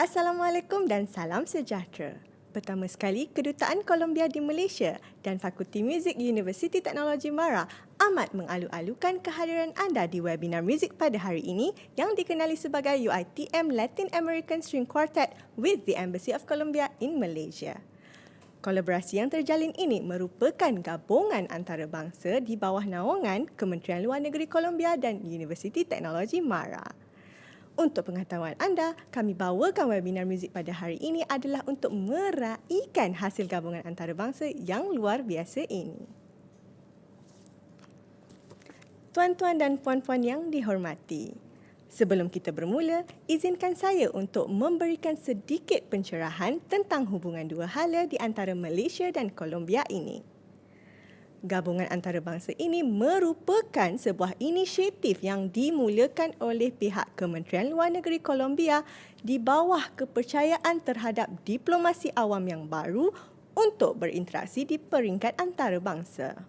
Assalamualaikum dan salam sejahtera. Pertama sekali, Kedutaan Colombia di Malaysia dan Fakulti Muzik Universiti Teknologi Mara amat mengalu-alukan kehadiran anda di webinar muzik pada hari ini yang dikenali sebagai UiTM Latin American String Quartet with the Embassy of Colombia in Malaysia. Kolaborasi yang terjalin ini merupakan gabungan antarabangsa di bawah naungan Kementerian Luar Negeri Colombia dan Universiti Teknologi Mara. Untuk pengetahuan anda, kami bawakan webinar muzik pada hari ini adalah untuk meraihkan hasil gabungan antarabangsa yang luar biasa ini. Tuan-tuan dan puan-puan yang dihormati, sebelum kita bermula, izinkan saya untuk memberikan sedikit pencerahan tentang hubungan dua hala di antara Malaysia dan Colombia ini. Gabungan antarabangsa ini merupakan sebuah inisiatif yang dimulakan oleh pihak Kementerian Luar Negeri Colombia di bawah kepercayaan terhadap diplomasi awam yang baru untuk berinteraksi di peringkat antarabangsa.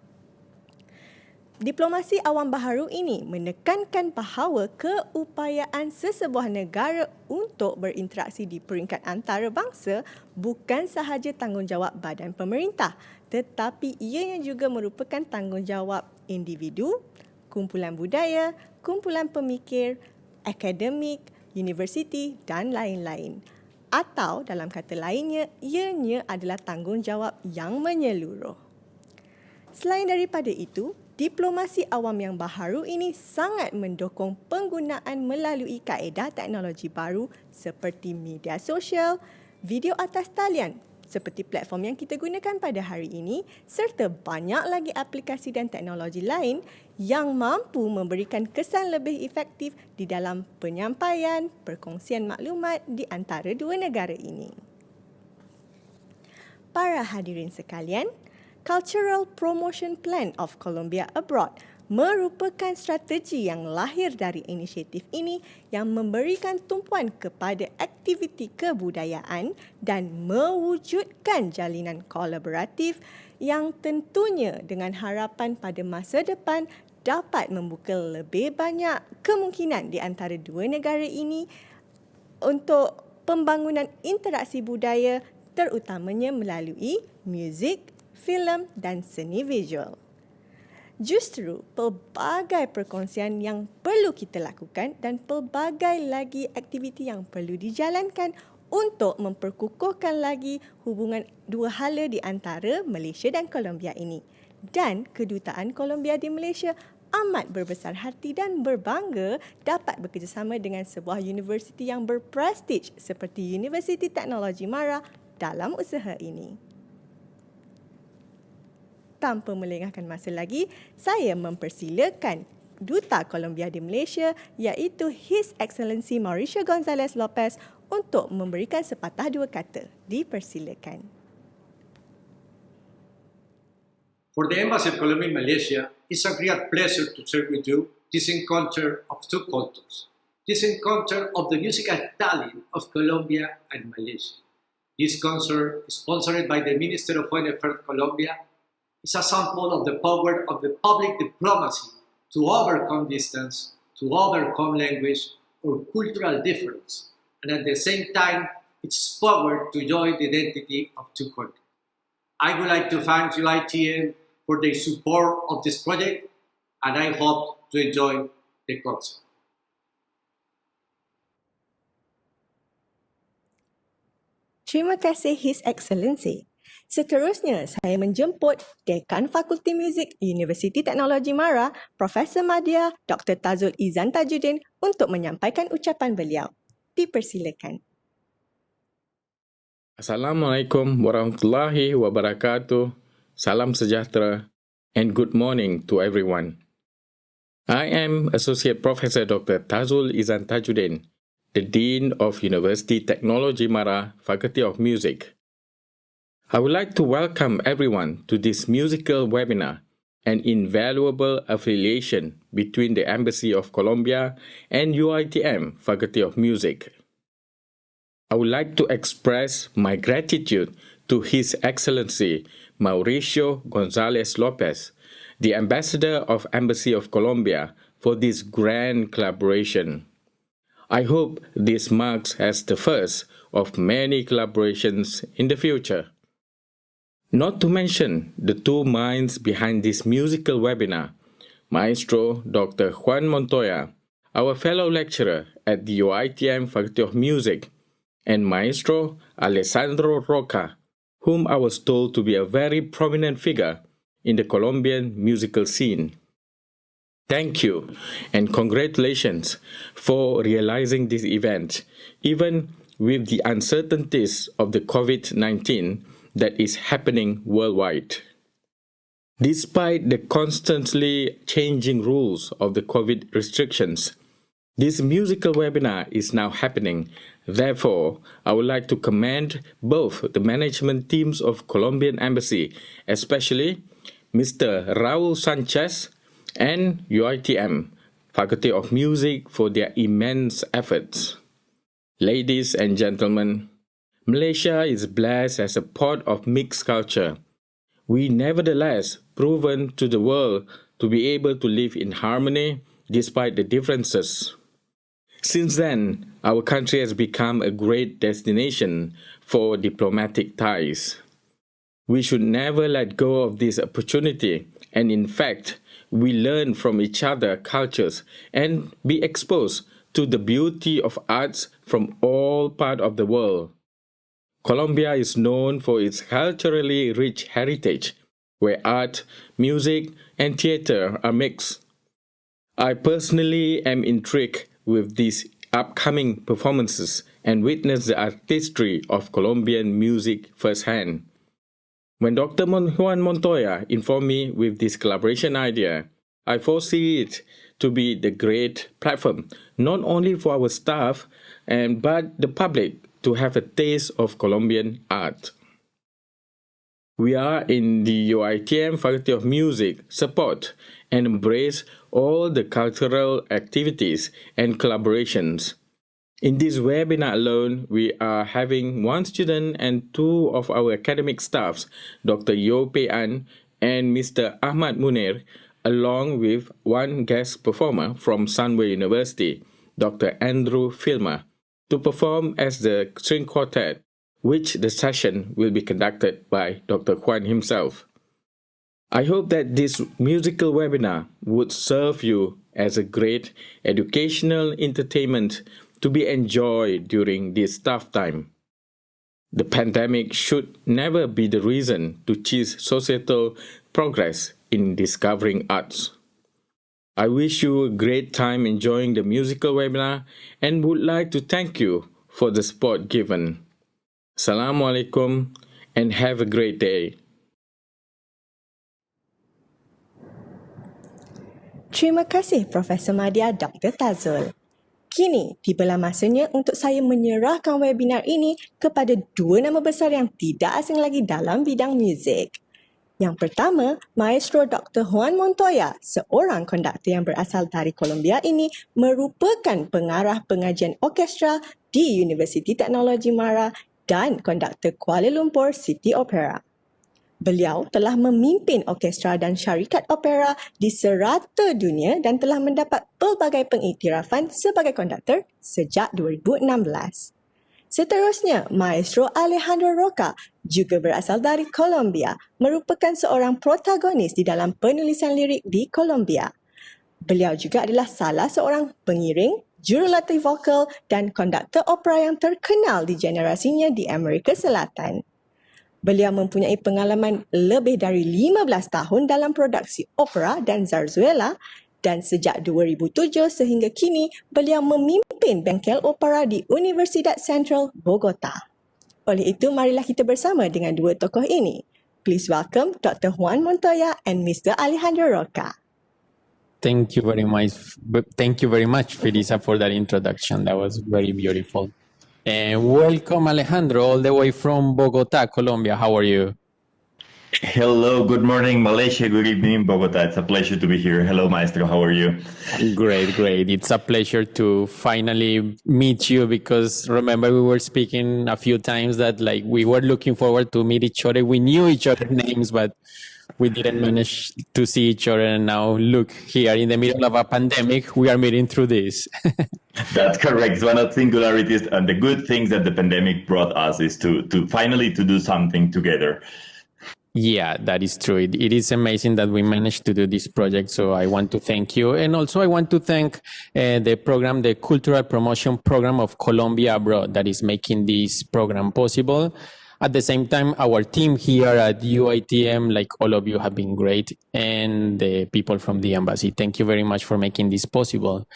Diplomasi awam baharu ini menekankan bahawa keupayaan sesebuah negara untuk berinteraksi di peringkat antarabangsa bukan sahaja tanggungjawab badan pemerintah, tetapi ianya juga merupakan tanggungjawab individu, kumpulan budaya, kumpulan pemikir, akademik, universiti dan lain-lain. Atau dalam kata lainnya, ianya adalah tanggungjawab yang menyeluruh. Selain daripada itu, diplomasi awam yang baharu ini sangat mendukung penggunaan melalui kaedah teknologi baru seperti media sosial, video atas talian seperti platform yang kita gunakan pada hari ini serta banyak lagi aplikasi dan teknologi lain yang mampu memberikan kesan lebih efektif di dalam penyampaian, perkongsian maklumat di antara dua negara ini. Para hadirin sekalian, Cultural Promotion Plan of Colombia Abroad merupakan strategi yang lahir dari inisiatif ini yang memberikan tumpuan kepada aktiviti kebudayaan dan mewujudkan jalinan kolaboratif yang tentunya dengan harapan pada masa depan dapat membuka lebih banyak kemungkinan di antara dua negara ini untuk pembangunan interaksi budaya terutamanya melalui muzik, filem dan seni visual. Justru pelbagai perkongsian yang perlu kita lakukan dan pelbagai lagi aktiviti yang perlu dijalankan untuk memperkukuhkan lagi hubungan dua hala di antara Malaysia dan Colombia ini. Dan Kedutaan Colombia di Malaysia amat berbesar hati dan berbangga dapat bekerjasama dengan sebuah universiti yang berprestij seperti Universiti Teknologi Mara dalam usaha ini. Tanpa melengahkan masa lagi, saya mempersilakan Duta Colombia di Malaysia iaitu His Excellency Mauricio González Lopez untuk memberikan sepatah dua kata. Dipersilakan. For the Embassy of Colombia in Malaysia, it's a great pleasure to share with you this encounter of two cultures, this encounter of the musical talent of Colombia and Malaysia. This concert, sponsored by the Minister of Foreign Affairs of Colombia, is a sample of the power of the public diplomacy to overcome distance, to overcome language or cultural difference, and at the same time, its power to join the identity of two countries. I would like to thank UiTM for their support of this project, and I hope to enjoy the concert. Terima kasih His Excellency. Seterusnya, saya menjemput Dekan Fakulti Muzik Universiti Teknologi Mara, Profesor Madya Dr. Tazul Izan Tajudin untuk menyampaikan ucapan beliau. Dipersilakan. Assalamualaikum warahmatullahi wabarakatuh. Salam sejahtera and good morning to everyone. I am Associate Professor Dr. Tazul Izan Tajudin, the Dean of University Teknologi Mara, Faculty of Music. I would like to welcome everyone to this musical webinar, an invaluable affiliation between the Embassy of Colombia and UiTM Faculty of Music. I would like to express my gratitude to His Excellency Mauricio González Lopez, the Ambassador of Embassy of Colombia, for this grand collaboration. I hope this marks as the first of many collaborations in the future. Not to mention the two minds behind this musical webinar, Maestro Dr. Juan Mantoya, our fellow lecturer at the UiTM Faculty of Music, and Maestro Alejandro Roca, whom I was told to be a very prominent figure in the Colombian musical scene. Thank you and congratulations for realizing this event, even with the uncertainties of the COVID-19 that is happening worldwide. Despite the constantly changing rules of the COVID restrictions, this musical webinar is now happening. Therefore, I would like to commend both the management teams of Colombian Embassy, especially Mr. Raul Sanchez and UiTM, Faculty of Music, for their immense efforts. Ladies and gentlemen, Malaysia is blessed as a port of mixed culture. We nevertheless proven to the world to be able to live in harmony despite the differences. Since then, our country has become a great destination for diplomatic ties. We should never let go of this opportunity, and in fact, we learn from each other's cultures and be exposed to the beauty of arts from all parts of the world. Colombia is known for its culturally rich heritage, where art, music, and theater are mixed. I personally am intrigued with these upcoming performances and witness the artistry of Colombian music firsthand. When Dr. Juan Mantoya informed me with this collaboration idea, I foresee it to be the great platform, not only for our staff, but the public to have a taste of Colombian art. We are in the UiTM Faculty of Music support and embrace all the cultural activities and collaborations. In this webinar alone, we are having one student and two of our academic staffs, Dr. Yo Pei An and Mr. Ahmad Munir, along with one guest performer from Sunway University, Dr. Andrew Filmer, to perform as the string quartet, which the session will be conducted by Dr. Juan himself. I hope that this musical webinar would serve you as a great educational entertainment to be enjoyed during this tough time. The pandemic should never be the reason to cheat societal progress in discovering arts. I wish you a great time enjoying the musical webinar and would like to thank you for the support given. Assalamualaikum and have a great day. Terima kasih Profesor Madya Dr. Tazul. Kini tibalah masanya untuk saya menyerahkan webinar ini kepada dua nama besar yang tidak asing lagi dalam bidang muzik. Yang pertama, Maestro Dr. Juan Mantoya, seorang konduktor yang berasal dari Colombia ini merupakan pengarah pengajian orkestra di Universiti Teknologi Mara dan konduktor Kuala Lumpur City Opera. Beliau telah memimpin orkestra dan syarikat opera di serata dunia dan telah mendapat pelbagai pengiktirafan sebagai konduktor sejak 2016. Seterusnya, Maestro Alejandro Roca, juga berasal dari Colombia, merupakan seorang protagonis di dalam penulisan lirik di Colombia. Beliau juga adalah salah seorang pengiring, jurulatih vokal dan konduktor opera yang terkenal di generasinya di Amerika Selatan. Beliau mempunyai pengalaman lebih dari 15 tahun dalam produksi opera dan zarzuela dan sejak 2007 sehingga kini beliau memimpin bengkel opera di Universidad Central, Bogota. Oleh itu, marilah kita bersama dengan dua tokoh ini. Please welcome Dr. Juan Mantoya and Mr. Alejandro Roca. Thank you very much. Thank you very much, Felisa, for that introduction. That was very beautiful. And welcome, Alejandro, all the way from Bogota, Colombia. How are you? Hello, good morning, Malaysia. Good evening, Bogota. It's a pleasure to be here. Hello, Maestro. How are you? Great, great. It's a pleasure to finally meet you because remember we were speaking a few times that like we were looking forward to meet each other. We knew each other's names, but we didn't manage to see each other. And now look, here in the middle of a pandemic, we are meeting through this. That's correct. One of the singularities and the good things that the pandemic brought us is to finally to do something together. Yeah, that is true. It is amazing that we managed to do this project. So I want to thank you. And also I want to thank the program, the Cultural Promotion Program of Colombia Abroad, that is making this program possible. At the same time, our team here at UiTM, like all of you, have been great. And the people from the embassy, thank you very much for making this possible.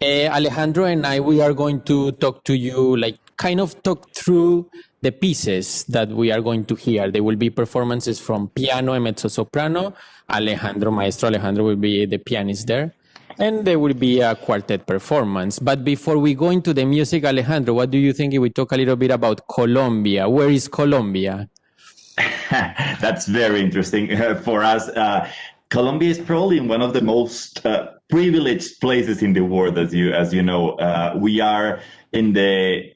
Alejandro and I, we are going to talk to you, like kind of talk through the pieces that we are going to hear. There will be performances from piano and mezzo soprano. Maestro Alejandro will be the pianist there. And there will be a quartet performance. But before we go into the music, Alejandro, what do you think if we talk a little bit about Colombia? Where is Colombia? That's very interesting for us. Colombia is probably one of the most privileged places in the world, as you know. We are in the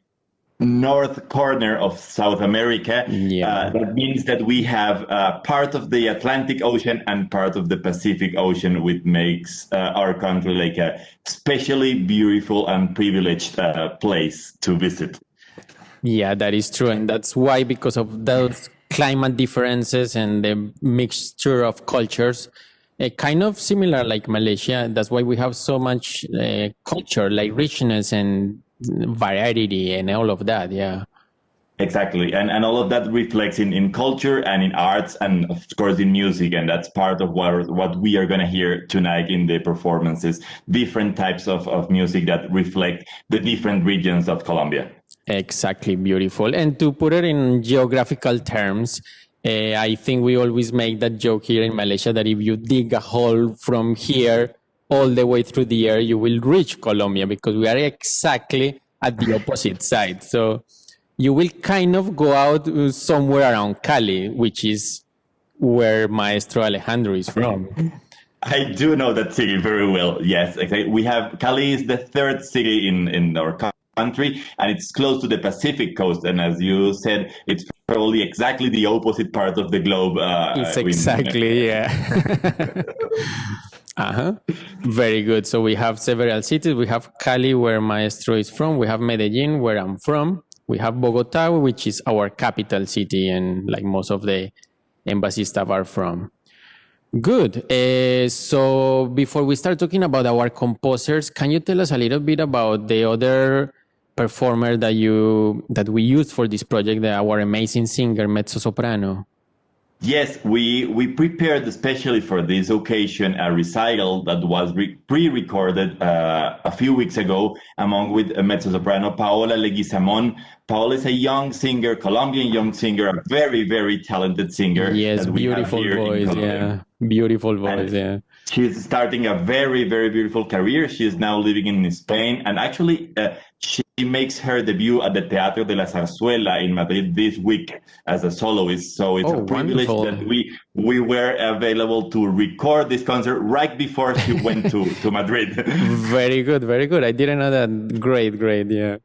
north corner of South America. That means that we have part of the Atlantic Ocean and part of the Pacific Ocean, which makes our country like a especially beautiful and privileged place to visit. Yeah, that is true. And that's why, because of those climate differences and the mixture of cultures, kind of similar like Malaysia. That's why we have so much culture, like richness and variety and all of that. Yeah, exactly. And all of that reflects in culture and in arts and of course in music. And that's part of what we are going to hear tonight in the performances, different types of music that reflect the different regions of Colombia. Exactly, beautiful. And to put it in geographical terms, I think we always make that joke here in Malaysia that if you dig a hole from here all the way through the air, you will reach Colombia, because we are exactly at the opposite side. So you will kind of go out somewhere around Cali, which is where Maestro Alejandro is from. I do know that city very well. Yes, exactly. We have Cali is the third city in our country, and it's close to the Pacific coast. And as you said, it's probably exactly the opposite part of the globe. It's exactly, yeah. Very good. So we have several cities. We have Cali, where Maestro is from. We have Medellin, where I'm from. We have Bogota, which is our capital city, and like most of the embassy staff are from. Good. So before we start talking about our composers, can you tell us a little bit about the other performer that we used for this project, our amazing singer, mezzo soprano? Yes, we prepared especially for this occasion a recital that was pre-recorded a few weeks ago with mezzo-soprano Paola Leguizamon. Paola is a young singer, Colombian young singer, a very, very talented singer. Yes, beautiful voice, yeah. Beautiful voice, yeah. She's starting a very, very beautiful career. She is now living in Spain, and actually she makes her debut at the Teatro de la Zarzuela in Madrid this week as a soloist. So it's a privilege that we were available to record this concert right before she went to Madrid. Very good, very good. I didn't know that. Great, yeah.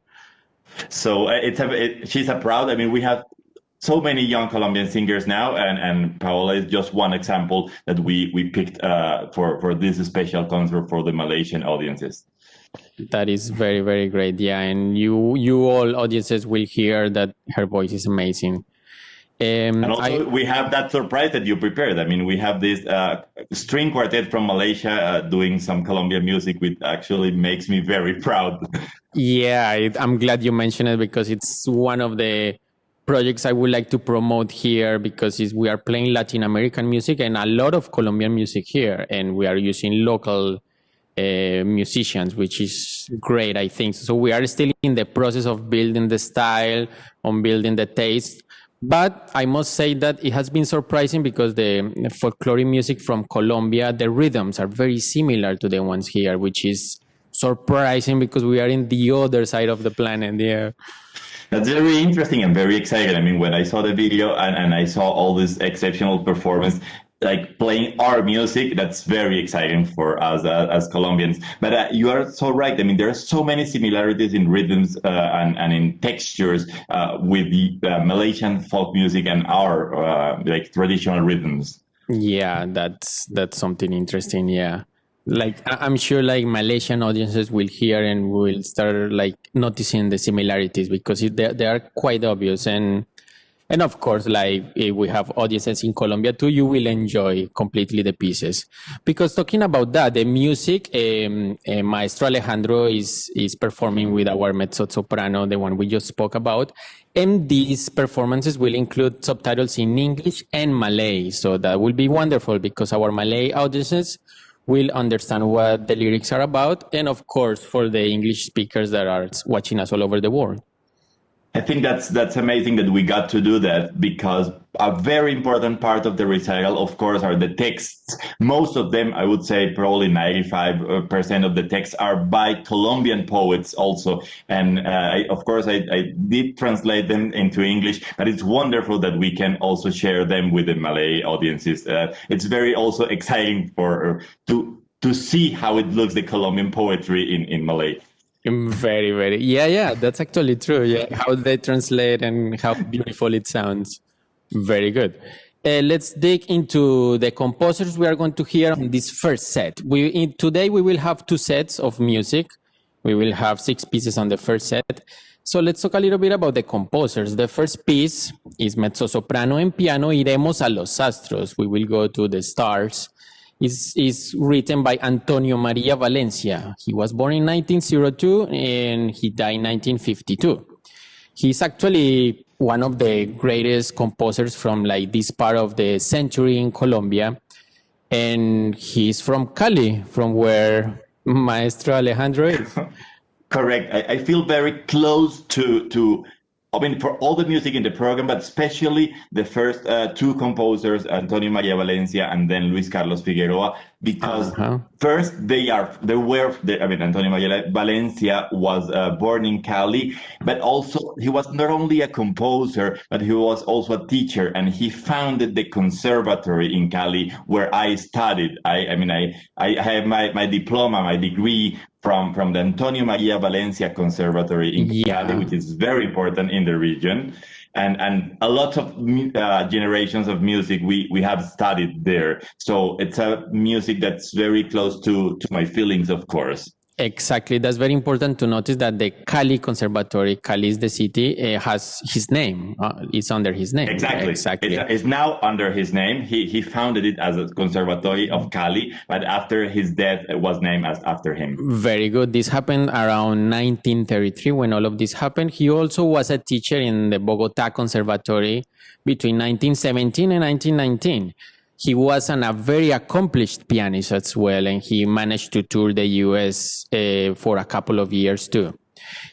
So she's a proud. I mean, we have so many young Colombian singers now, and Paola is just one example that we picked for this special concert for the Malaysian audiences. That is very, very great. Yeah, and you all audiences will hear that her voice is amazing. And also we have that surprise that you prepared. I mean, we have this string quartet from Malaysia doing some Colombian music, which actually makes me very proud. Yeah, I'm glad you mentioned it, because it's one of the projects I would like to promote here, because we are playing Latin American music and a lot of Colombian music here, and we are using local musicians, which is great, I think. So we are still in the process of building the style, on building the taste. But I must say that it has been surprising, because the folkloric music from Colombia, the rhythms are very similar to the ones here, which is surprising because we are in the other side of the planet. Yeah. That's very interesting and very exciting. I mean, when I saw the video and I saw all this exceptional performance, like playing our music, that's very exciting for us as Colombians. But you are so right. I mean, there are so many similarities in rhythms and in textures with the Malaysian folk music and our like traditional rhythms. Yeah, that's something interesting. Yeah, like I'm sure like Malaysian audiences will hear and will start like noticing the similarities because they are quite obvious. And of course, like if we have audiences in Colombia too, you will enjoy completely the pieces. Because talking about that, the music, Maestro Alejandro is performing with our mezzo soprano, the one we just spoke about. And these performances will include subtitles in English and Malay. So that will be wonderful because our Malay audiences will understand what the lyrics are about. And of course, for the English speakers that are watching us all over the world. I think that's amazing that we got to do that because a very important part of the recital, of course, are the texts. Most of them, I would say probably 95% of the texts are by Colombian poets also. And of course, I did translate them into English, but it's wonderful that we can also share them with the Malay audiences. It's very also exciting to see how it looks, the Colombian poetry in Malay. Very, very. Yeah, that's actually true. Yeah, how they translate and how beautiful it sounds. Very good. Let's dig into the composers we are going to hear on this first set. Today we will have 2 sets of music. We will have 6 pieces on the first set. So let's talk a little bit about the composers. The first piece is mezzo soprano and piano. Iremos a los astros. We will go to the stars. Is written by Antonio Maria Valencia. He was born in 1902 and he died in 1952. He's actually one of the greatest composers from like this part of the century in Colombia. And he's from Cali, from where Maestro Alejandro is. Correct. I feel very close to I mean, for all the music in the program, but especially the first 2 composers, Antonio Maria Valencia and then Luis Carlos Figueroa, because first Antonio Maria Valencia was born in Cali, but also he was not only a composer, but he was also a teacher, and he founded the conservatory in Cali where I studied. I have my diploma, my degree from the Antonio Maria Valencia Conservatory in Cali, which is very important in the region. And a lot of generations of music we have studied there. So it's a music that's very close to my feelings, of course. Exactly. That's very important to notice that the Cali Conservatory, Cali is the city, has his name. It's under his name. Exactly. It's now under his name. He founded it as a Conservatory of Cali, but after his death, it was named after him. Very good. This happened around 1933 when all of this happened. He also was a teacher in the Bogota Conservatory between 1917 and 1919. He was a very accomplished pianist as well, and he managed to tour the U.S. For a couple of years too. Correct.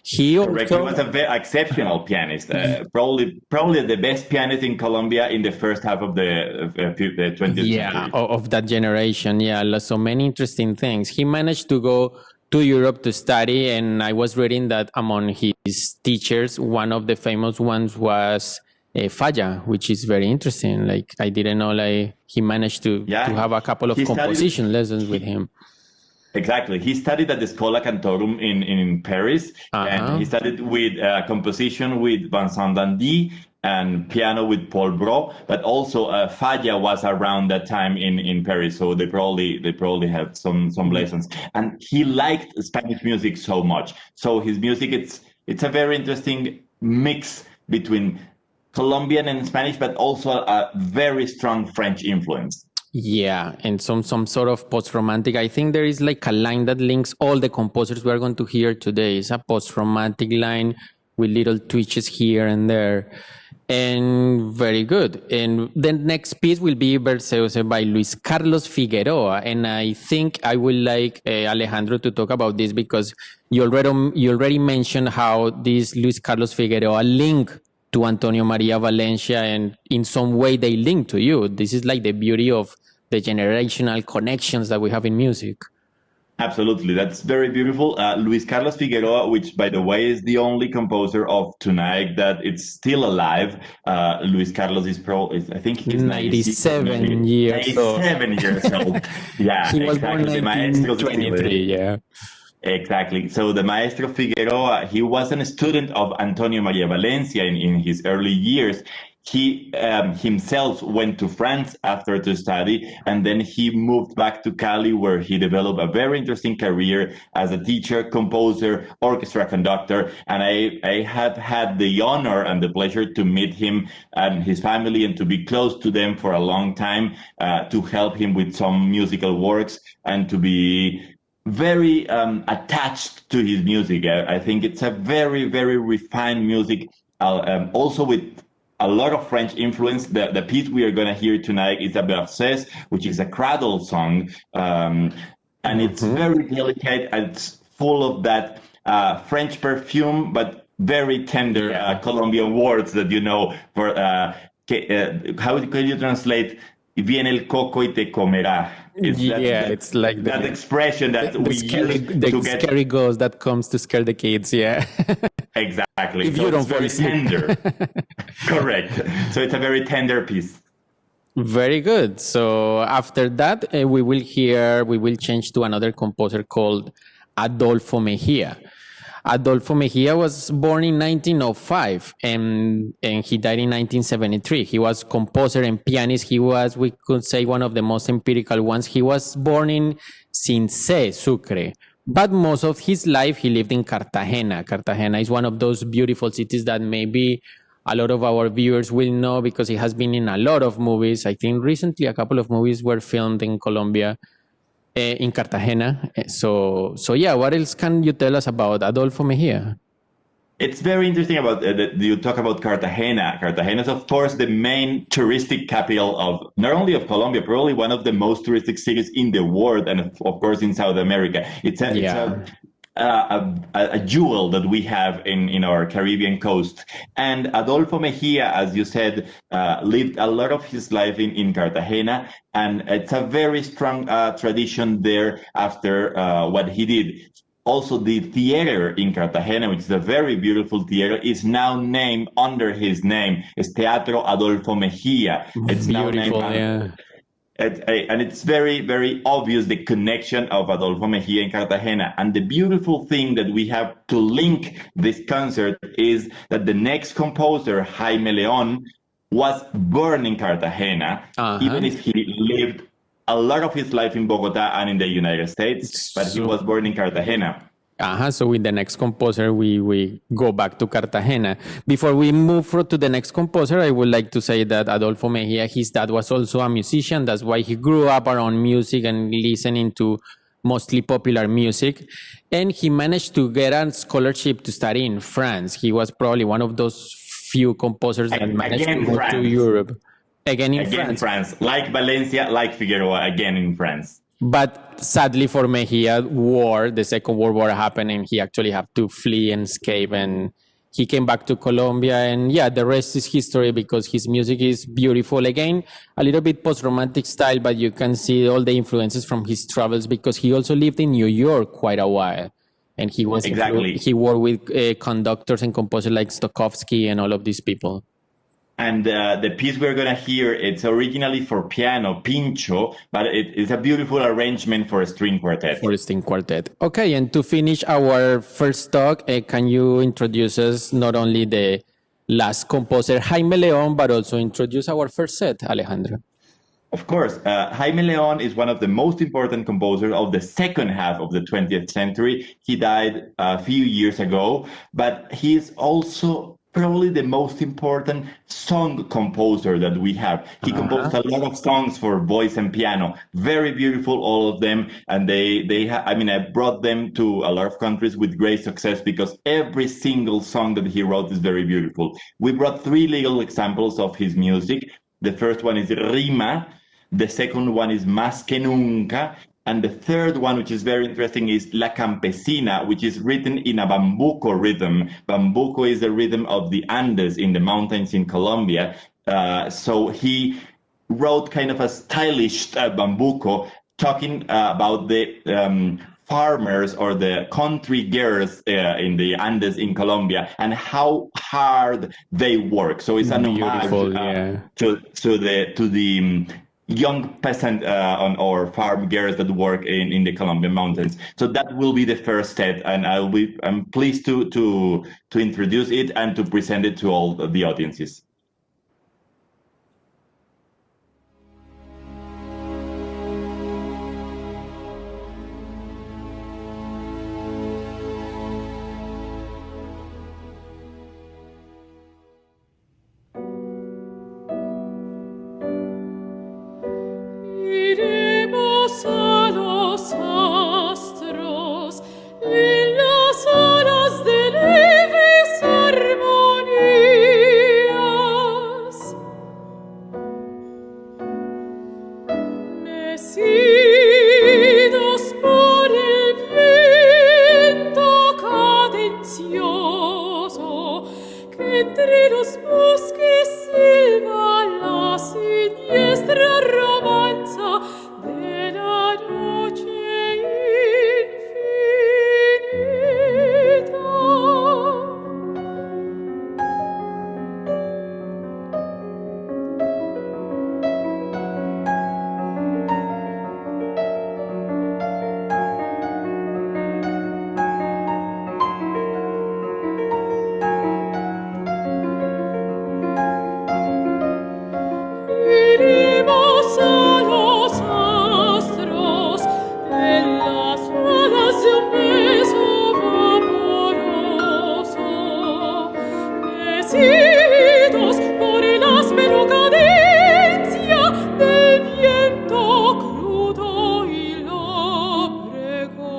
He was a very exceptional pianist, probably the best pianist in Colombia in the first half of the 20th century. Yeah, of that generation. Yeah, so many interesting things. He managed to go to Europe to study, and I was reading that among his teachers, one of the famous ones was Falla, which is very interesting. Like I didn't know, like he managed to have a couple of composition lessons with him. Exactly. He studied at the Schola Cantorum in Paris, and he studied with composition with Vincent Dandy and piano with Paul Bro. But also Falla was around that time in Paris, so they probably had some lessons. And he liked Spanish music so much. So his music, it's a very interesting mix between Colombian and Spanish, but also a very strong French influence. Yeah, and some sort of post-romantic. I think there is like a line that links all the composers we are going to hear today. It's a post-romantic line with little twitches here and there. And very good. And the next piece will be Berceuse by Luis Carlos Figueroa. And I think I would like Alejandro to talk about this because you already mentioned how this Luis Carlos Figueroa link to Antonio Maria Valencia, and in some way they link to you. This is like the beauty of the generational connections that we have in music. Absolutely. That's very beautiful. Luis Carlos Figueroa, which, by the way, is the only composer of tonight that it's still alive. Luis Carlos I think he's 97 years old. 97 years old. Yeah, he was exactly. born in 1923, yeah. Exactly. So the Maestro Figueroa, he was a student of Antonio Maria Valencia in his early years. he himself went to France after to study, and then he moved back to Cali, where he developed a very interesting career as a teacher, composer, orchestra conductor. And I have had the honor and the pleasure to meet him and his family and to be close to them for a long time, to help him with some musical works and to be very attached to his music. I think it's a very, very refined music, also with a lot of French influence. The piece we are going to hear tonight is a berceuse, which is a cradle song, and it's very delicate. And it's full of that French perfume, but very tender Colombian words that you know. For how can you translate? Viene el coco y te comerá. It's like that expression that we use to get scary ghost that comes to scare the kids. Yeah. Exactly. If so you don't it's very fall asleep. tender. Correct. So it's a very tender piece. Very good. So after that, we will change to another composer called Adolfo Mejia. Adolfo Mejia was born in 1905 and he died in 1973. He was composer and pianist. He was, we could say, one of the most empirical ones. He was born in Cincé, Sucre. But most of his life, he lived in Cartagena. Cartagena is one of those beautiful cities that maybe a lot of our viewers will know because it has been in a lot of movies. I think recently a couple of movies were filmed in Colombia, in Cartagena. So yeah, what else can you tell us about Adolfo Mejia? It's very interesting about you talk about Cartagena. Cartagena is, of course, the main touristic capital of not only of Colombia, probably one of the most touristic cities in the world, and of course in South America. It's a jewel that we have in our Caribbean coast. And Adolfo Mejia, as you said, lived a lot of his life in Cartagena, and it's a very strong tradition there after what he did. Also, the theater in Cartagena, which is a very beautiful theater, is now named under his name. It's Teatro Adolfo Mejia. It's beautiful, now named and it's very, very obvious the connection of Adolfo Mejia in Cartagena. And the beautiful thing that we have to link this concert is that the next composer, Jaime Leon, was born in Cartagena, even if he lived a lot of his life in Bogota and in the United States, but he was born in Cartagena. So with the next composer, we go back to Cartagena. Before we move to the next composer, I would like to say that Adolfo Mejia, his dad was also a musician. That's why he grew up around music and listening to mostly popular music. And he managed to get a scholarship to study in France. He was probably one of those few composers that managed to go to Europe. Again in France. Like Valencia, like Figueroa, again in France. But sadly for Mejia, the Second World War happened and he actually had to flee and escape. And he came back to Colombia. And yeah, the rest is history because his music is beautiful. Again, a little bit post-romantic style, but you can see all the influences from his travels because he also lived in New York quite a while. And he was he worked with conductors and composers like Stokowski and all of these people. And the piece we're going to hear, it's originally for piano, Pincho, but it's a beautiful arrangement for a string quartet. For a string quartet. Okay, and to finish our first talk, can you introduce us not only the last composer, Jaime Leon, but also introduce our first set, Alejandro? Of course. Jaime Leon is one of the most important composers of the second half of the 20th century. He died a few years ago, but he is also probably the most important song composer that we have. He composed a lot of songs for voice and piano. Very beautiful, all of them. And I brought them to a lot of countries with great success because every single song that he wrote is very beautiful. We brought 3 little examples of his music. The first one is Rima. The second one is Más que Nunca. And the third one, which is very interesting, is La Campesina, which is written in a bambuco rhythm. Bambuco is the rhythm of the Andes in the mountains in Colombia. So he wrote kind of a stylish bambuco, talking about the farmers or the country girls in the Andes in Colombia and how hard they work. So it's an homage to the young peasant or farm girls that work in the Colombian mountains. So that will be the first set, and I'm pleased to introduce it and to present it to all the audiences. los astros en las alas de leves armonías. Mecidos por el viento cadencioso que entre los bosques silba la siniestra romanza de la noche infinita. Iremos a los astros en las alas de un beso vaporoso, mecidos por el áspero cadencia del viento crudo y lóbrego.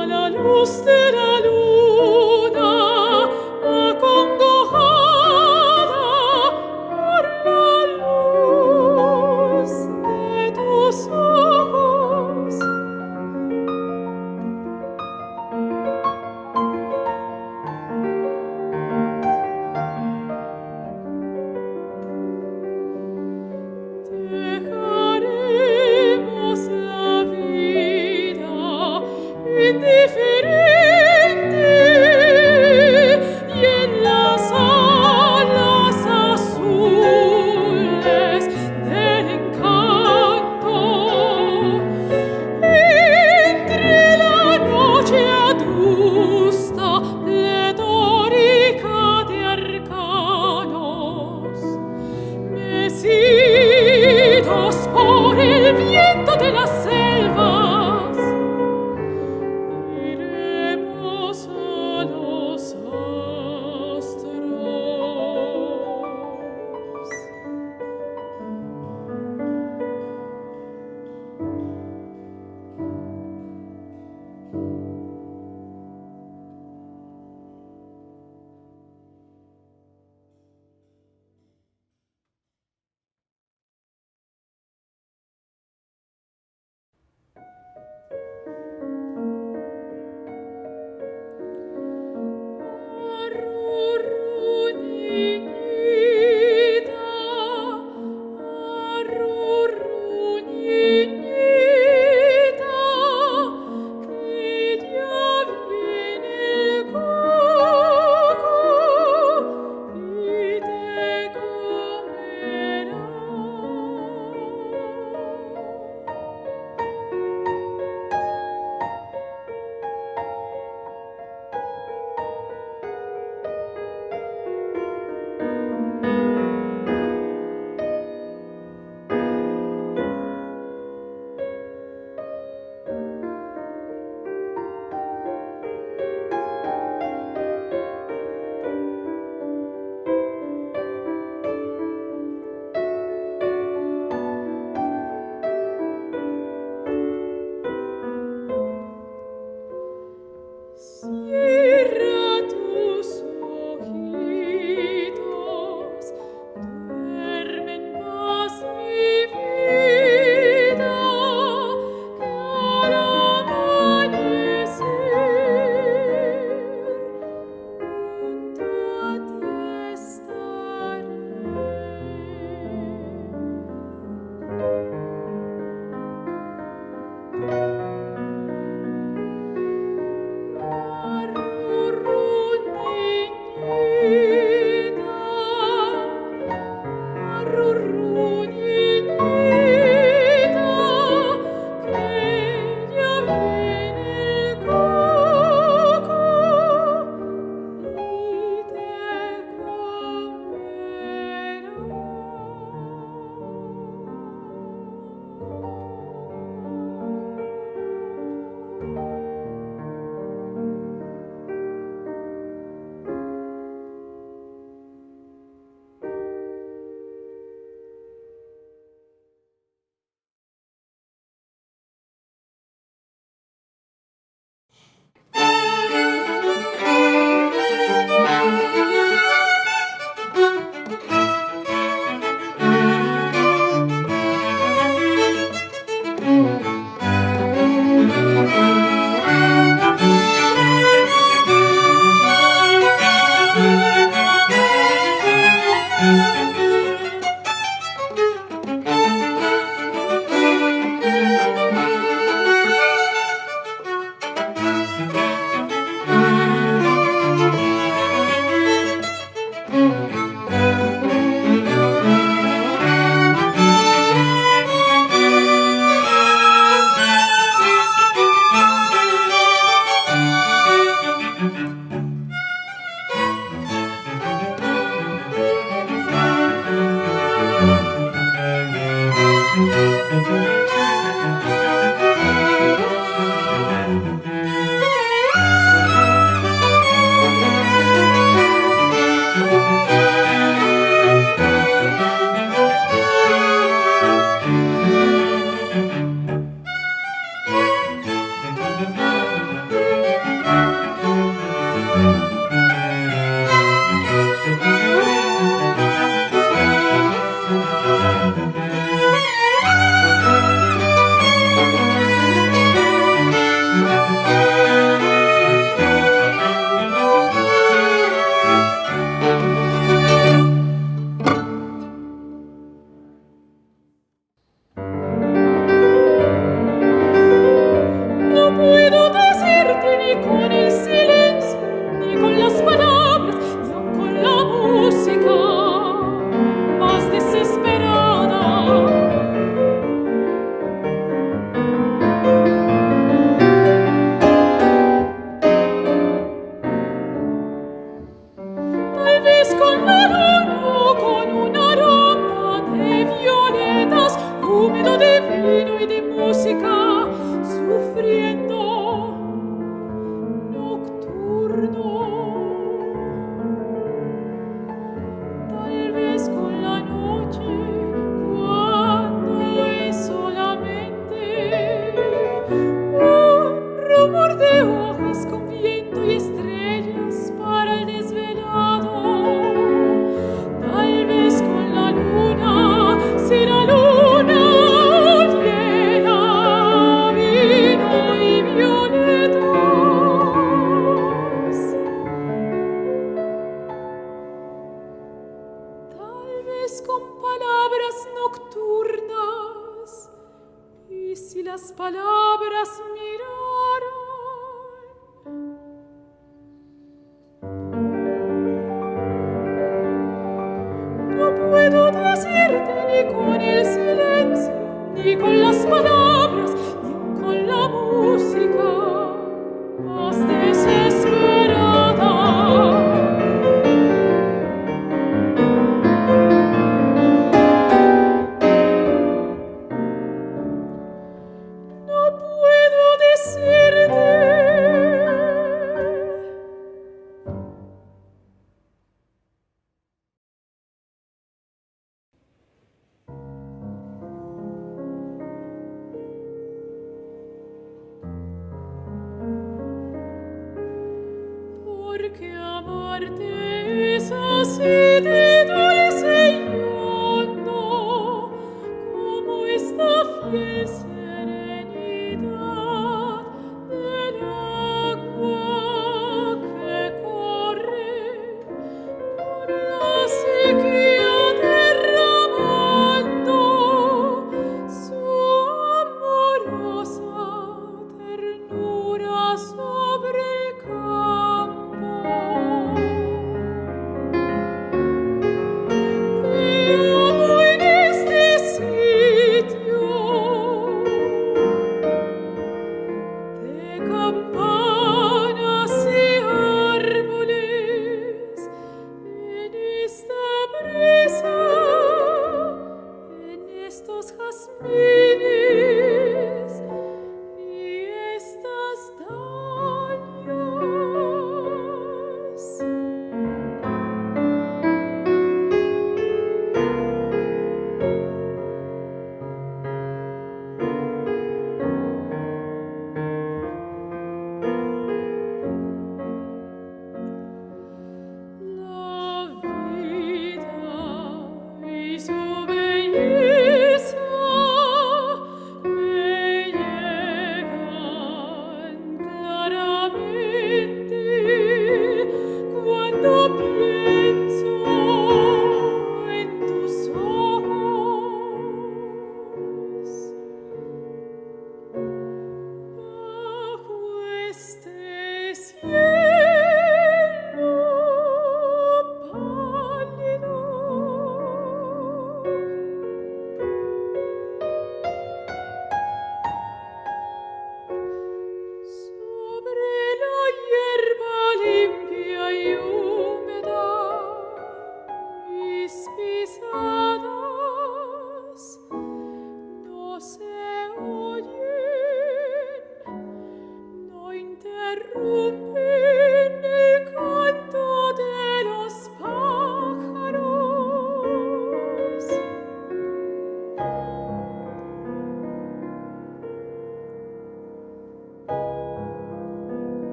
A la luz de la luna, acongojada por la luz de tus ojos. Dejaremos la vida indiferente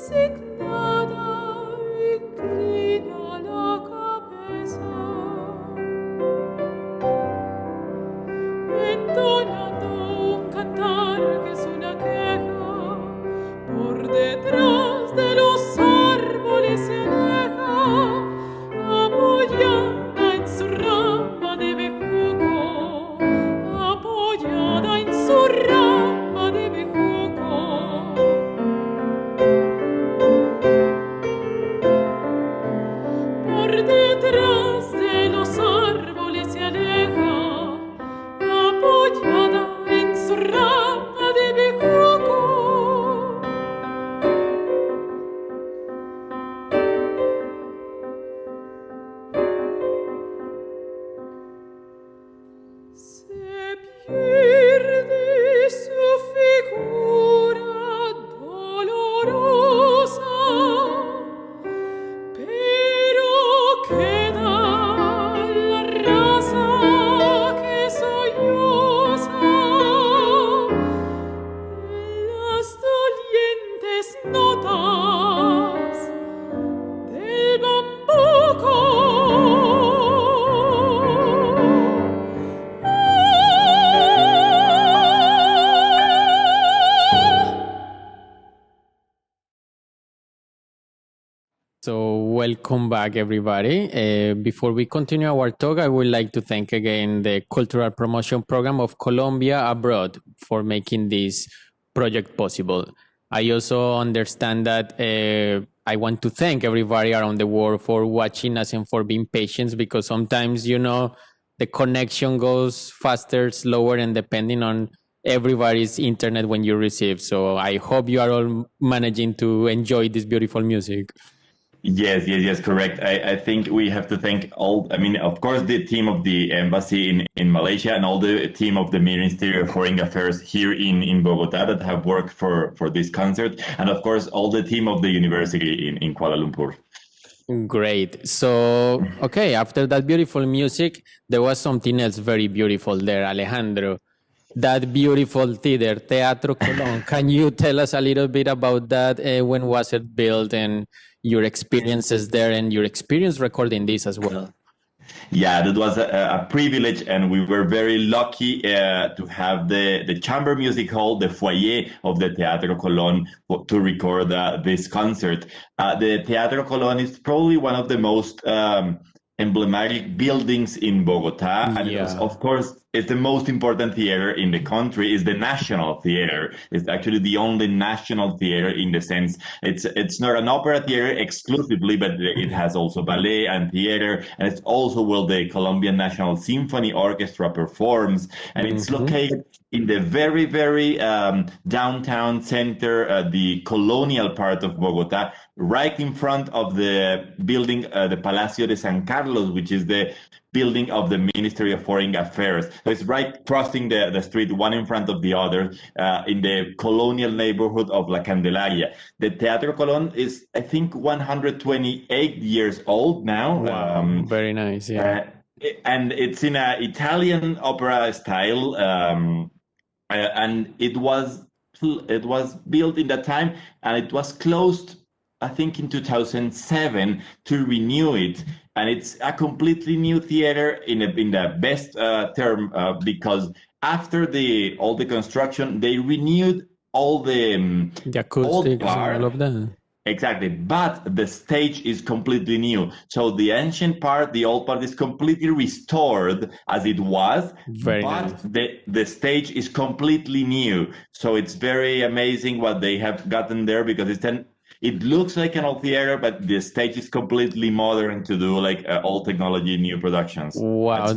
resignada inclina la cabeza, entonando un cantar que es una queja. Por detrás de los árboles se aleja, apoyada en su rama de bejuco, apoyada en su rama de bejuco. Por detrás de los árboles se aleja, apoyada en su rama de bejuco. Se pierde su figura dolorosa, pero queda la raza que solloza en las dolientes notas del bambuco. So, welcome back, everybody. Before we continue our talk, I would like to thank again the Cultural Promotion Program of Colombia Abroad for making this project possible. I also understand that I want to thank everybody around the world for watching us and for being patient, because sometimes, you know, the connection goes faster, slower, and depending on everybody's internet when you receive. So I hope you are all managing to enjoy this beautiful music. Yes, correct. I think we have to thank all, I mean, of course, the team of the embassy in Malaysia and all the team of the Ministry of Foreign Affairs here in Bogota that have worked for this concert. And of course, all the team of the university in Kuala Lumpur. Great. So, okay, after that beautiful music, there was something else very beautiful there, Alejandro. That beautiful theater, Teatro Colón. Can you tell us a little bit about that? When was it built and your experiences there and your experience recording this as well? Yeah, that was a privilege, and we were very lucky to have the chamber music hall, the foyer of the Teatro Colón, to record this concert. The Teatro Colón is probably one of the most emblematic buildings in Bogota, and Yeah. of course, it's the most important theater in the country. Is the National Theater. It's actually the only national theater in the sense it's not an opera theater exclusively, but it has also ballet and theater, and it's also where the Colombian National Symphony Orchestra performs, and it's located in the very, very downtown center, the colonial part of Bogota, right in front of the building, the Palacio de San Carlos, which is the building of the Ministry of Foreign Affairs. So it's right crossing the street, one in front of the other, in the colonial neighborhood of La Candelaria. The Teatro Colón is, I think, 128 years old now. Wow, very nice, yeah. And it's in an Italian opera style, and it was built in that time, and it was closed, I think, in 2007 to renew it. And it's a completely new theater in the best term, because after all the construction, they renewed all the acoustics old part. and all of that. Exactly, but the stage is completely new. So the ancient part, the old part, is completely restored as it was. Very but nice. the stage is completely new. So it's very amazing what they have gotten there, because it looks like an old theater, but the stage is completely modern to do like old technology, new productions. Wow,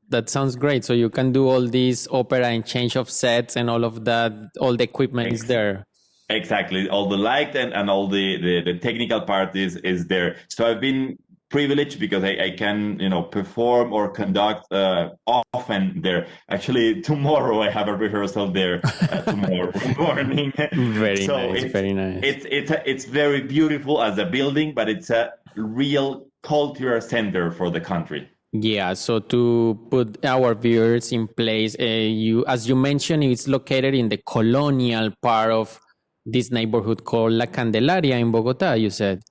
that sounds great. So you can do all these opera and change of sets and all of that. All the equipment is there. Exactly, all the light and all the technical part is there. So I've been privileged because I can perform or conduct often there. Actually, tomorrow I have a rehearsal there tomorrow morning. Very nice, very nice. It's very beautiful as a building, but it's a real cultural center for the country. Yeah, so to put our viewers in place, as you mentioned, it's located in the colonial part of this neighborhood called La Candelaria in Bogota, you said.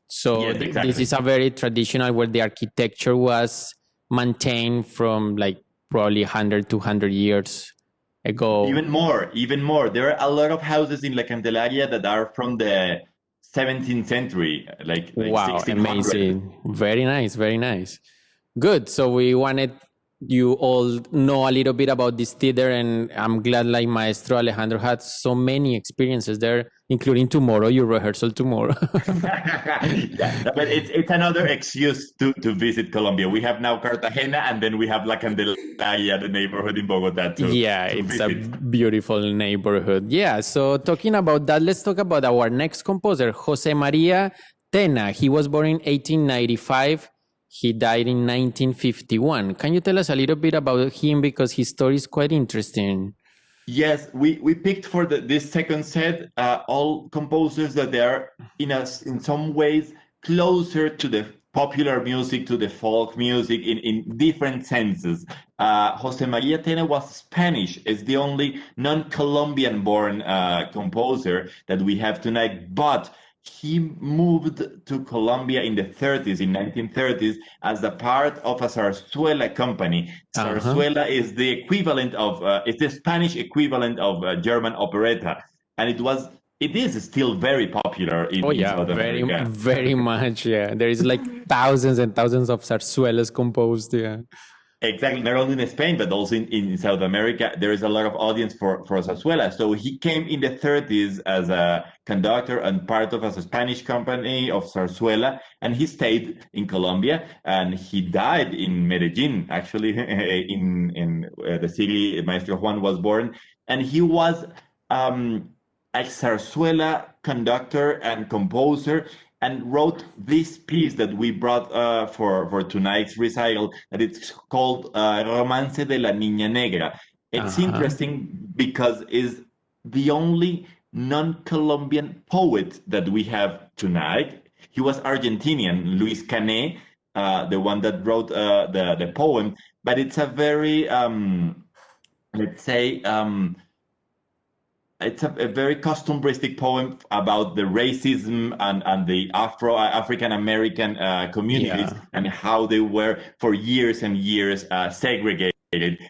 So Yes, exactly. this is a very traditional where the architecture was maintained from like probably 100, 200 years ago. Even more. There are a lot of houses in La Candelaria that are from the 17th century, like Wow, 1600. amazing. Very nice, very nice. Good. So we wanted you all know a little bit about this theater, and I'm glad like Maestro Alejandro had so many experiences there, including tomorrow, your rehearsal tomorrow. Yeah, but it's another excuse to visit Colombia. We have now Cartagena, and then we have La Candelaria, the neighborhood in Bogota too. Yeah, it's a beautiful neighborhood. Yeah, so talking about that, let's talk about our next composer, Jose Maria Tena. He was born in 1895. He died in 1951. Can you tell us a little bit about him, because his story is quite interesting? Yes, we picked for this second set all composers that they are in some ways closer to the popular music, to the folk music in different senses. Jose Maria Tena was Spanish. Is the only non-Colombian born composer that we have tonight, but he moved to Colombia in the 30s, in 1930s, as a part of a zarzuela company. Zarzuela is the equivalent of, it's the Spanish equivalent of German operetta. And it is still very popular in South America. Very much, yeah. There is like thousands and thousands of zarzuelas composed, yeah. Exactly, not only in Spain, but also in South America, there is a lot of audience for zarzuela. So he came in the 30s as a conductor and part of a Spanish company of zarzuela, and he stayed in Colombia, and he died in Medellin, actually, in the city Maestro Juan was born, and he was a zarzuela conductor and composer, and wrote this piece that we brought for tonight's recital, that it's called Romance de la Niña Negra. It's interesting because it's the only non-Colombian poet that we have tonight. He was Argentinian, Luis Canet, the one that wrote the poem, but it's a very, let's say, it's a very costumbristic poem about the racism and the African American communities, and how they were for years and years segregated.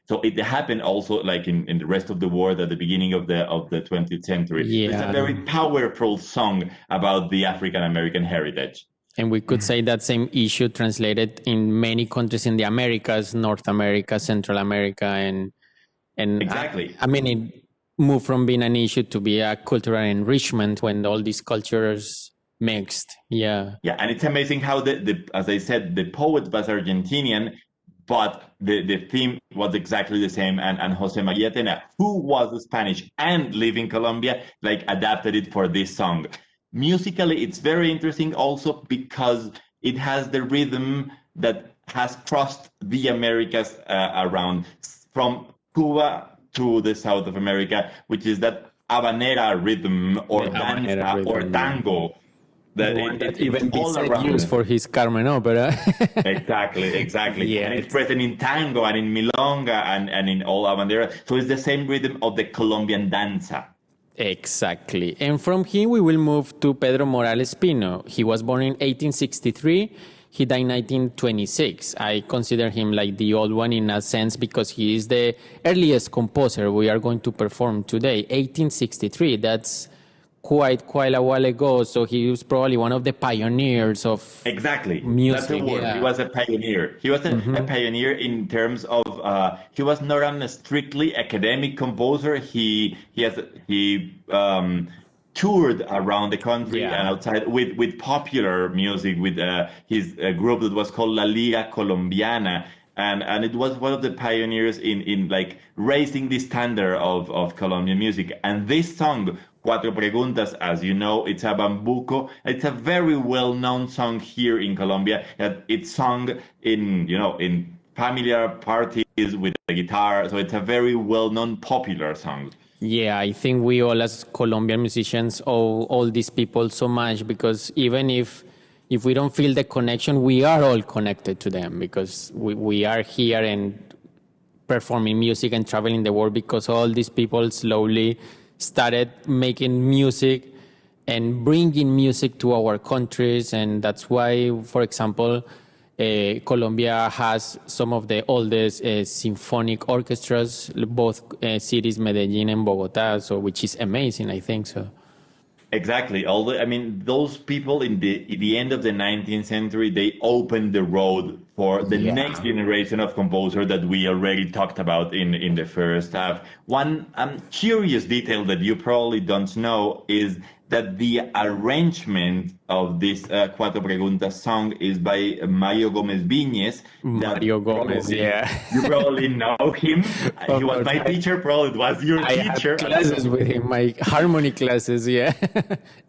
So it happened also like in the rest of the world at the beginning of the 20th century. Yeah. It's a very powerful song about the African American heritage. And we could say that same issue translated in many countries in the Americas, North America, Central America, and exactly. I mean, it moved from being an issue to be a cultural enrichment when all these cultures mixed. Yeah. Yeah, and it's amazing how as I said, the poet was Argentinian, but the theme was exactly the same. And Jose Maria Tena, who was Spanish and lived in Colombia, like adapted it for this song. Musically, it's very interesting also because it has the rhythm that has crossed the Americas around from Cuba to the south of America, which is that habanera rhythm or danza or tango. That even Bizet used for his Carmen opera. Exactly. Yeah, and it's present in tango and in milonga and in all habanera. So it's the same rhythm of the Colombian danza. Exactly. And from him, we will move to Pedro Morales Pino. He was born in 1863. He died in 1926. I consider him like the old one in a sense because he is the earliest composer we are going to perform today. 1863, that's quite a while ago. So he was probably one of the pioneers of music. That's the word. Yeah. He was a pioneer. He was a pioneer in terms of he was not a strictly academic composer. He toured around the country and outside with popular music with his group that was called La Liga Colombiana, and it was one of the pioneers in like raising the standard of Colombian music. And this song, Cuatro Preguntas, as you know, it's a bambuco. It's a very well-known song here in Colombia. It's sung in familiar parties with the guitar. So it's a very well-known, popular song. Yeah, I think we all as Colombian musicians owe all these people so much, because even if we don't feel the connection, we are all connected to them, because we are here and performing music and traveling the world because all these people slowly started making music and bringing music to our countries. And that's why, for example, Colombia has some of the oldest symphonic orchestras, both cities, Medellin and Bogota, so which is amazing, I think so. Exactly. Although, I mean, those people in the end of the 19th century, they opened the road for the next generation of composer that we already talked about in the first half. One curious detail that you probably don't know is that the arrangement of this Cuatro Preguntas song is by Mario Gomez Viñez. Mario Gomez, You probably know him. He was my teacher, probably it was your teacher. I had classes with him, my harmony classes,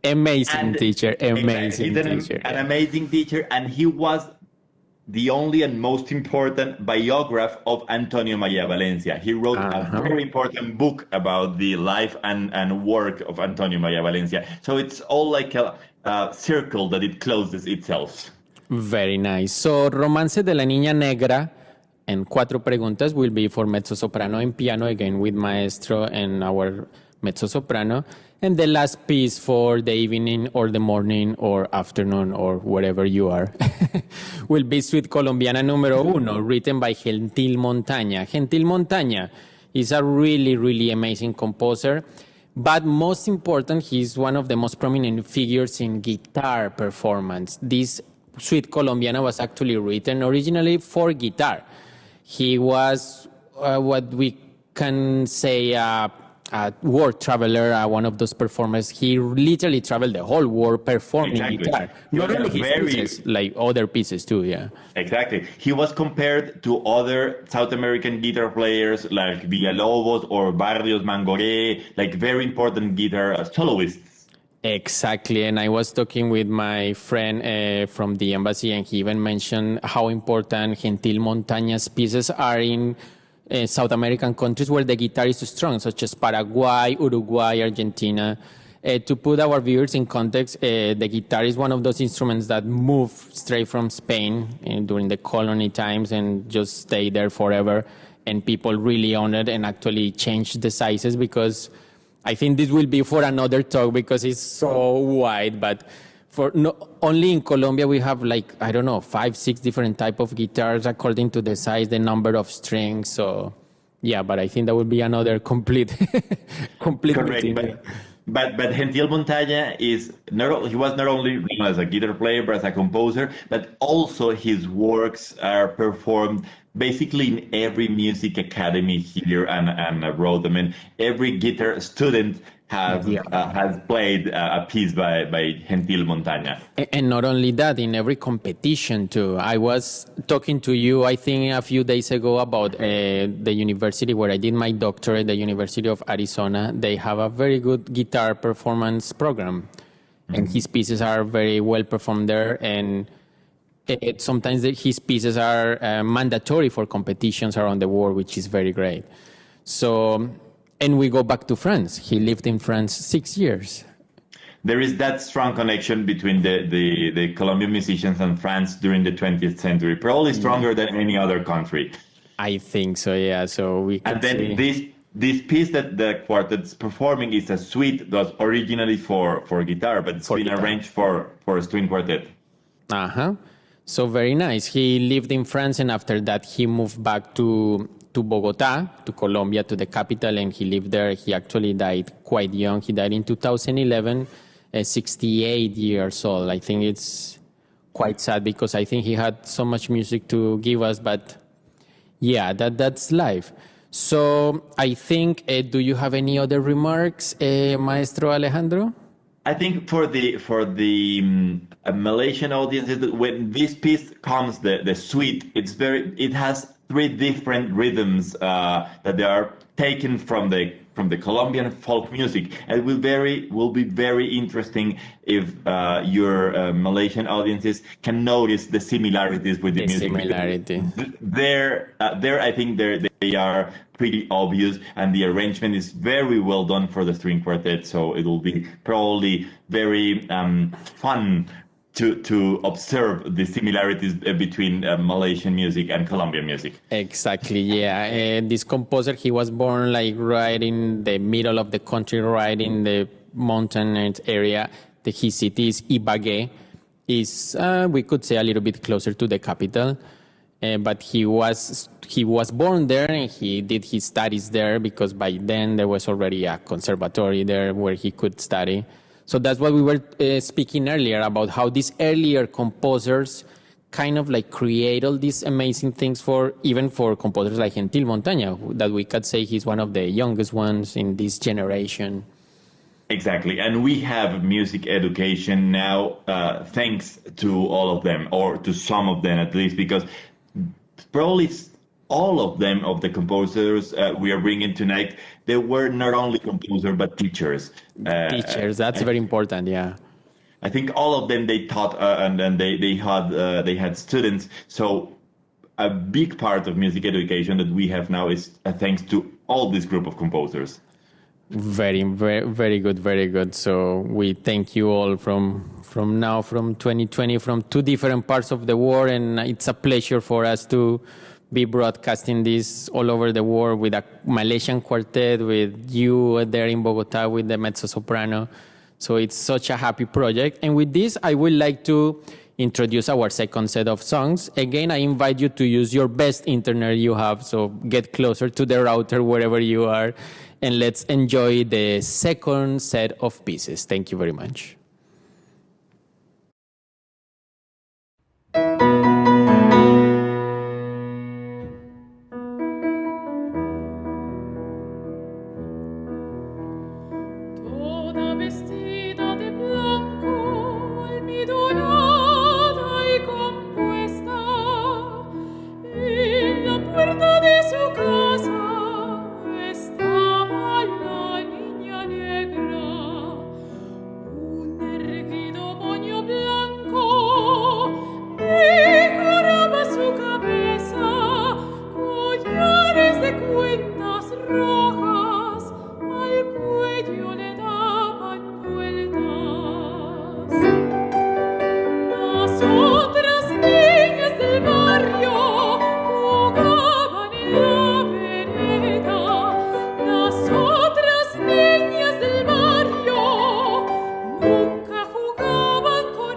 Amazing teacher, amazing teacher. An amazing teacher, and he was the only and most important biographer of Antonio Maria Valencia. He wrote a very important book about the life and work of Antonio Maria Valencia. So it's all like a circle that it closes itself. Very nice. So Romance de la Niña Negra and Cuatro Preguntas will be for mezzo-soprano and piano, again with Maestro and our mezzo-soprano. And the last piece for the evening or the morning or afternoon or wherever you are will be Suite Colombiana número 1, written by Gentil Montaña. Gentil Montaña is a really, really amazing composer. But most important, he's one of the most prominent figures in guitar performance. This Suite Colombiana was actually written originally for guitar. He was what we can say a world traveler, one of those performers. He literally traveled the whole world performing guitar. Not only his pieces, like other pieces too, Exactly. He was compared to other South American guitar players like Villalobos or Barrios Mangoré, like very important guitar soloists. Exactly. And I was talking with my friend from the embassy, and he even mentioned how important Gentil Montaña's pieces are in South American countries where the guitar is strong, such as Paraguay, Uruguay, Argentina. To put our viewers in context, the guitar is one of those instruments that moved straight from Spain during the colony times and just stayed there forever. And people really own it and actually changed the sizes, because I think this will be for another talk because it's so wide. But for only in Colombia, we have 5-6 different type of guitars according to the size, the number of strings. So, but I think that would be another complete Correct. meeting. But Gentil Montaña he was not only as a guitar player, but as a composer, but also his works are performed basically in every music academy here and abroad. I mean, every guitar student has played a piece by Gentil Montaña. And not only that, in every competition too. I was talking to you, I think a few days ago, about the university where I did my doctorate, the University of Arizona. They have a very good guitar performance program. And his pieces are very well performed there. And sometimes his pieces are mandatory for competitions around the world, which is very great. So... And we go back to France. He lived in France 6 years. There is that strong connection between the Colombian musicians and France during the 20th century, probably stronger than any other country. I think so, So we can this piece that the quartet's performing is a suite that was originally for guitar, but it's been arranged for a string quartet. So very nice. He lived in France, and after that he moved back to Bogota, to Colombia, to the capital, and he lived there. He actually died quite young. He died in 2011, 68 years old. I think it's quite sad because I think he had so much music to give us, but that's life. So I think, do you have any other remarks, Maestro Alejandro? I think for the Malaysian audiences, when this piece comes, the suite, it has 3 different rhythms that they are taken from the Colombian folk music, and it will be very interesting if your Malaysian audiences can notice the similarities with the music. There, I think they are pretty obvious, and the arrangement is very well done for the string quartet. So it will be probably very fun to observe the similarities between Malaysian music and Colombian music. Exactly, yeah. And this composer, he was born like right in the middle of the country, right in the mountainous area. His city is Ibagué. Is we could say a little bit closer to the capital, but he was born there and he did his studies there because by then there was already a conservatory there where he could study. So that's what we were speaking earlier about how these earlier composers kind of like create all these amazing things even for composers like Gentil Montaña, that we could say he's one of the youngest ones in this generation. Exactly. And we have music education now, thanks to all of them, or to some of them at least, because probably all of them, of the composers we are bringing tonight, they were not only composers, but teachers. Teachers, that's very important, yeah. I think all of them, they taught and then they had students. So a big part of music education that we have now is thanks to all this group of composers. Very, very, very good, very good. So we thank you all from 2020, from two different parts of the world, and it's a pleasure for us to be broadcasting this all over the world with a Malaysian quartet, with you there in Bogota with the mezzo soprano. So it's such a happy project. And with this, I would like to introduce our second set of songs. Again, I invite you to use your best internet you have, so get closer to the router wherever you are, and let's enjoy the second set of pieces. Thank you very much. Toda vestida de blanco, almidonada y compuesta, en la puerta de su casa estaba la niña negra, un erguido moño blanco decoraba su cabeza, collares de cuentas rojas al cuello le daban vueltas. Las otras niñas del barrio jugaban en la vereda. Las otras niñas del barrio nunca jugaban con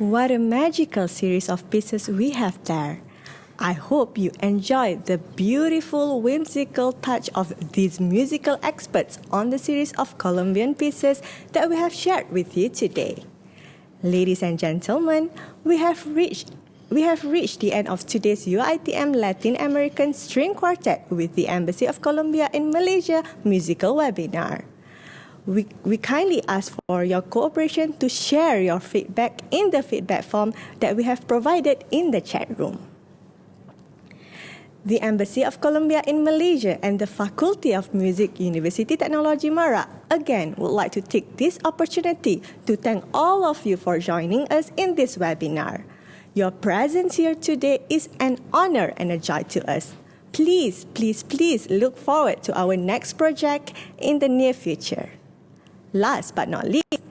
What a magical series of pieces we have there. I hope you enjoyed the beautiful whimsical touch of these musical experts on the series of Colombian pieces that we have shared with you today. Ladies and gentlemen, we have reached the end of today's UiTM Latin American String Quartet with the Embassy of Colombia in Malaysia musical webinar. We kindly ask for your cooperation to share your feedback in the feedback form that we have provided in the chat room. The Embassy of Colombia in Malaysia and the Faculty of Music, University Technology Mara again would like to take this opportunity to thank all of you for joining us in this webinar. Your presence here today is an honor and a joy to us. Please look forward to our next project in the near future. Last but not least,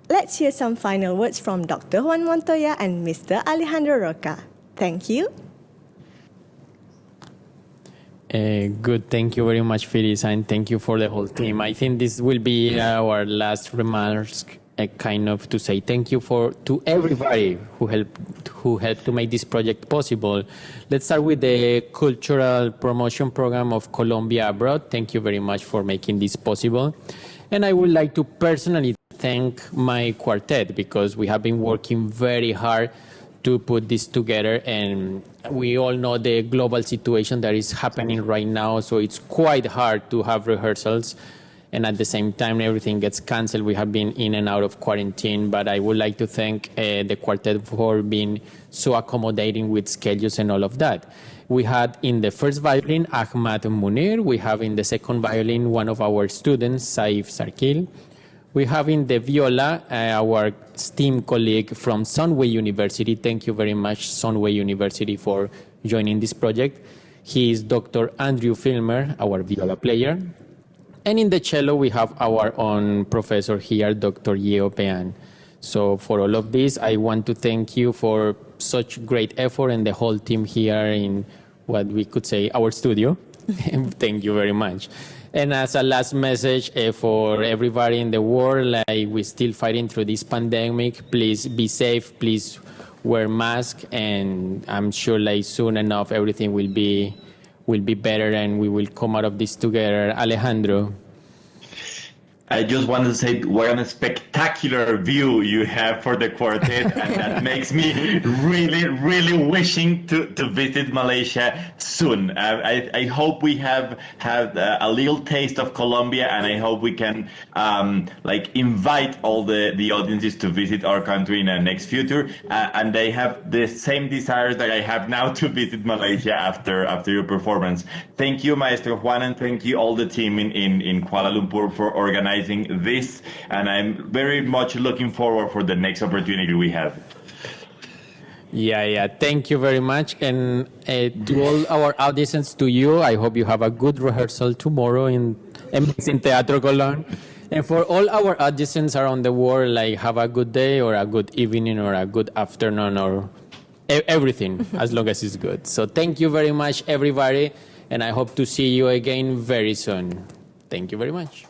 let's hear some final words from Dr. Juan Mantoya and Mr. Alejandro Roca. Thank you. Good. Thank you very much, Felisa, and thank you for the whole team. I think this will be our last remarks, kind of to say thank you to everybody who helped to make this project possible. Let's start with the Cultural Promotion Program of Colombia Abroad. Thank you very much for making this possible. And I would like to personally thank my quartet because we have been working very hard to put this together, and we all know the global situation that is happening right now, so it's quite hard to have rehearsals, and at the same time everything gets canceled. We have been in and out of quarantine, but I would like to thank the quartet for being so accommodating with schedules and all of that. We had in the first violin Ahmad Munir. We have in the second violin one of our students, Saif Sarkil. We have in the viola our esteemed colleague from Sunway University. Thank you very much, Sunway University, for joining this project. He is Dr. Andrew Filmer, our viola player. And in the cello, we have our own professor here, Dr. Yeo Pean. So for all of this, I want to thank you for such great effort and the whole team here in what we could say our studio. Thank you very much. And as a last message for everybody in the world, we're still fighting through this pandemic. Please be safe. Please wear masks. And I'm sure soon enough everything will be better and we will come out of this together. Alejandro. I just want to say what a spectacular view you have for the quartet, and that makes me really wishing to visit Malaysia soon. I hope we have had a little taste of Colombia, and I hope we can invite all the audiences to visit our country in the next future, and they have the same desires that I have now to visit Malaysia after your performance. Thank you, Maestro Juan, and thank you all the team in Kuala Lumpur for organizing this, and I'm very much looking forward for the next opportunity we have. Yeah. Thank you very much. And to all our audiences, to you, I hope you have a good rehearsal tomorrow in Teatro Colón. And for all our audiences around the world, have a good day or a good evening or a good afternoon or everything, as long as it's good. So thank you very much, everybody, and I hope to see you again very soon. Thank you very much.